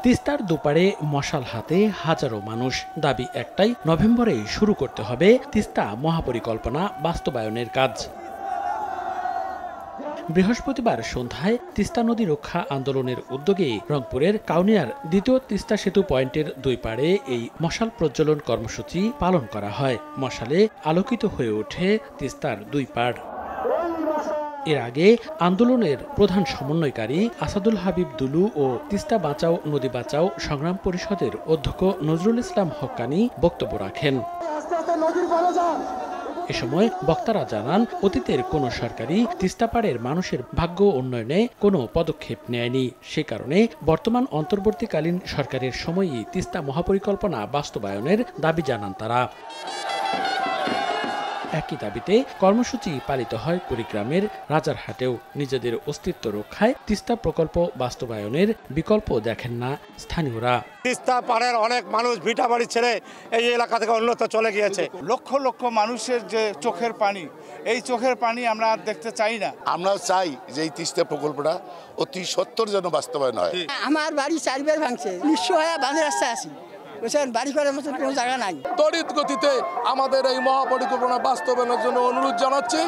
তিস্তার দুপারে মশাল হাতে হাজারো মানুষ। দাবি একটাই, নভেম্বরে শুরু করতে হবে তিস্তা মহাপরিকল্পনা বাস্তবায়নের কাজ। বৃহস্পতিবার সন্ধ্যায় তিস্তা নদী রক্ষা আন্দোলনের উদ্যোগে রংপুরের কাউনিয়ার দ্বিতীয় তিস্তা সেতু পয়েন্টের দুই পাড়ে এই মশাল প্রজ্বলন কর্মসূচি পালন করা হয়। মশালে আলোকিত হয়ে ওঠে তিস্তার দুই পাড়। এর আগে আন্দোলনের প্রধান সমন্বয়কারী আসাদুল হাবিব দুলু ও তিস্তা বাঁচাও নদী বাঁচাও সংগ্রাম পরিষদের অধ্যক্ষ নজরুল ইসলাম হক্কানি বক্তব্য রাখেন। এ সময় বক্তারা জানান, অতীতের কোনো সরকারই তিস্তা পাড়ের মানুষের ভাগ্য উন্নয়নে কোনো পদক্ষেপ নেয়নি। সে কারণে বর্তমান অন্তর্বর্তীকালীন সরকারের সময়ই তিস্তা মহাপরিকল্পনা বাস্তবায়নের দাবি জানান তারা। একই দাবিতে কর্মসূচি পালিত হয় কুড়িগ্রামের রাজারহাটেও। নিজেদের অস্তিত্ব রক্ষায় তিস্তা প্রকল্প বাস্তবায়নের বিকল্প দেখেন না স্থানীয়রা। তিস্তা পাড়ের অনেক মানুষ ভিটা বাড়ি ছেড়ে এই এলাকা থেকে অন্যত্র চলে গিয়েছে। লক্ষ লক্ষ মানুষের যে চোখের পানি, এই চোখের পানি আমরা আর দেখতে চাই না। আমরা চাই যে এই তিস্তা প্রকল্পটা অতি সত্বর যেন বাস্তবায়ন হয়। আমার বাড়ি 4 বার ভাঙছে, নিঃস্ব হয়ে বাঁধের রাস্তায় আছি। বাড়ি করার মতো কোনো জায়গা নাই। তড়িৎ গতিতে আমাদের এই মহাপরিকল্পনা বাস্তবায়নের জন্য অনুরোধ জানাচ্ছি।